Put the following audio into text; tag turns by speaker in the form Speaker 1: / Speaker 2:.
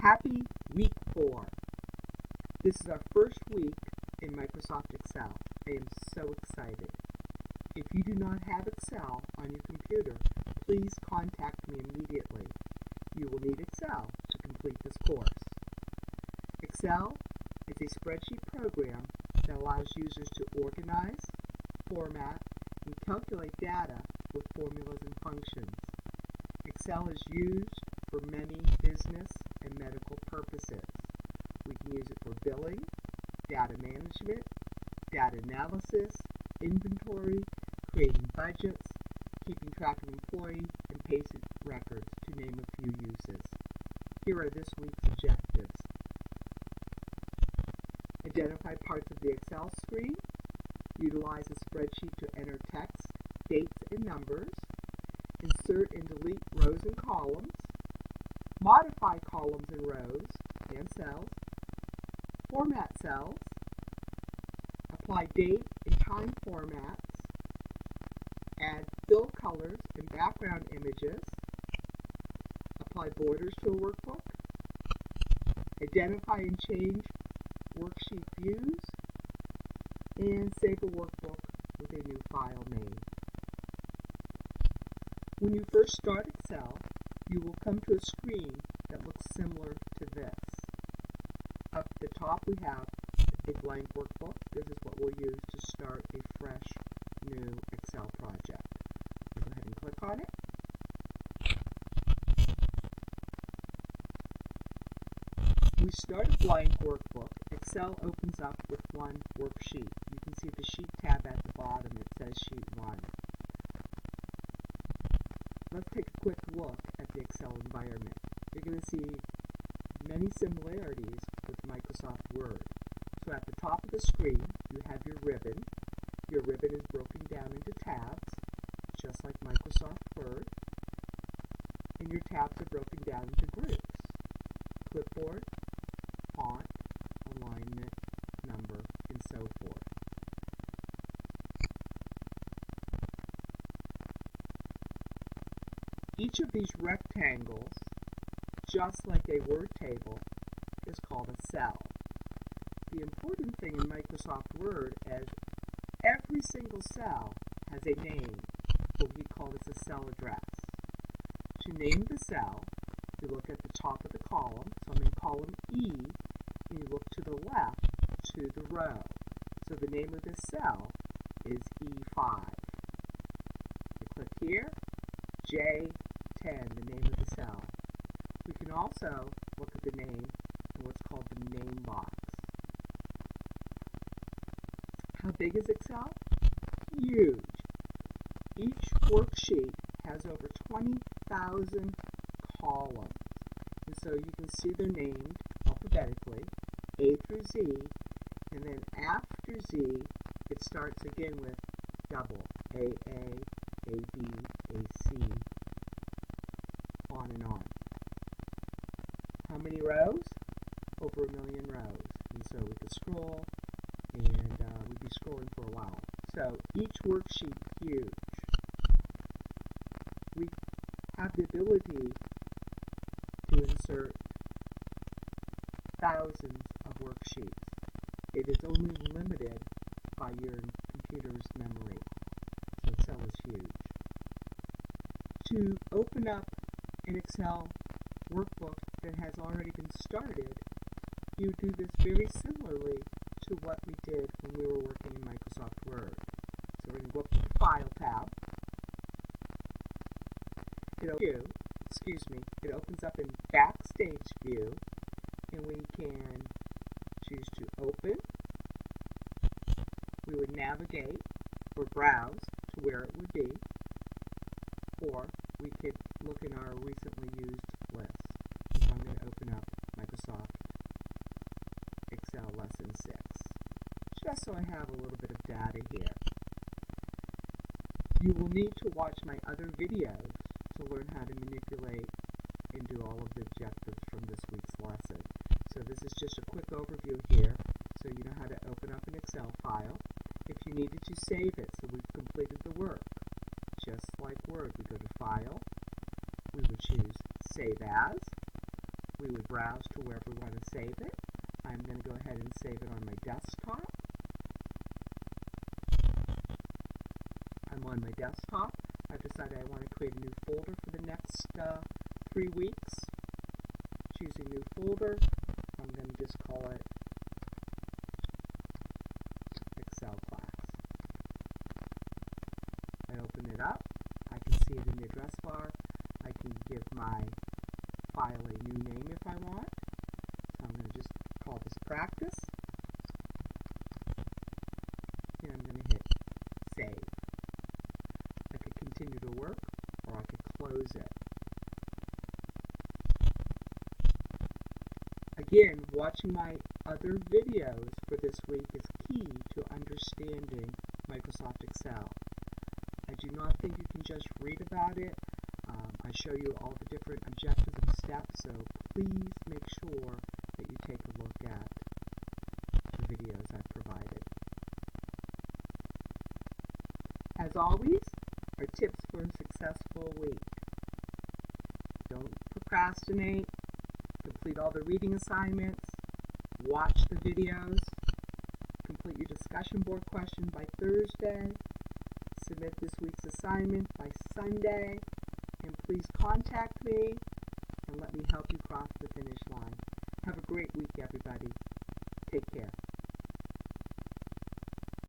Speaker 1: Happy Week 4. This is our first week in Microsoft Excel. I am so excited. If you do not have Excel on your computer, please contact me immediately. You will need Excel to complete this course. Excel is a spreadsheet program that allows users to organize, format, and calculate data with formulas and functions. Excel is used for many business and medical purposes. We can use it for billing, data management, data analysis, inventory, creating budgets, keeping track of employee and patient records, to name a few uses. Here are this week's objectives. Identify parts of the Excel screen. Utilize a spreadsheet to enter text, dates, and numbers. Insert and delete rows and columns. Modify columns and rows and cells. Format cells. Apply date and time formats. Add fill colors and background images. Apply borders to a workbook. Identify and change worksheet views. And save a workbook with a new file name. When you first start Excel, you will come to a screen that looks similar to this. Up at the top we have a blank workbook. This is what we'll use to start a fresh new Excel project. Go ahead and click on it. We start a blank workbook. Excel opens up with one worksheet. You can see the Sheet tab at the bottom. It says Sheet 1. Let's take a quick look at the Excel environment. You're going to see many similarities with Microsoft Word. So at the top of the screen, you have your ribbon. Your ribbon is broken down into tabs, just like Microsoft Word. And your tabs are broken down into groups: clipboard, font, alignment, number, and so forth. Each of these rectangles, just like a word table, is called a cell. The important thing in Microsoft Word is every single cell has a name, so we call this a cell address. To name the cell, you look at the top of the column, so I'm in column E, and you look to the left to the row. So the name of this cell is E5. You click here, J10, the name of the cell. We can also look at the name in what's called the name box. How big is Excel? Huge. Each worksheet has over 20,000 columns. And so you can see they're named alphabetically, A through Z, and then after Z, it starts again with double, AA, AB, AC, on and on. How many rows? Over 1 million rows. And so we could scroll, and we'd be scrolling for a while. So each worksheet is huge. We have the ability to insert thousands of worksheets. It is only limited by your computer's memory. So Excel is huge. To open up an Excel workbook that has already been started, you do this very similarly to what we did when we were working in Microsoft Word. So we're going to go up to the File tab. It opens up in Backstage View, and we can choose to open. We would navigate or browse to where it would be, or we could look in our recently used list. So I'm going to open up Microsoft Excel Lesson 6, just so I have a little bit of data here. You will need to watch my other videos to learn how to manipulate and do all of the objectives from this week's lesson. So this is just a quick overview here, so you know how to open up an Excel file. If you needed to save it, so we've completed the work. Just like Word, we go to File, we would choose Save As, we would browse to wherever we want to save it. I'm going to go ahead and save it on my desktop. I'm on my desktop. I've decided I want to create a new folder for the next 3 weeks. Choosing new folder. I'm going to just call it Excel class. I open it up. I can see it in the address bar. I can give my file a new name if I want. So I'm going to just call this practice. And I'm going to hit save. I could continue to work or I could close it. Again, watching my other videos for this week is key to understanding Microsoft Excel. I do not think you can just read about it. I show you all the different objectives and steps, so please make sure that you take a look at the videos I've provided. As always, our tips for a successful week. Don't procrastinate. Complete all the reading assignments. Watch the videos. Complete your discussion board question by Thursday. Submit this week's assignment by Sunday. And please contact me and let me help you cross the finish line. Have a great week, everybody. Take care.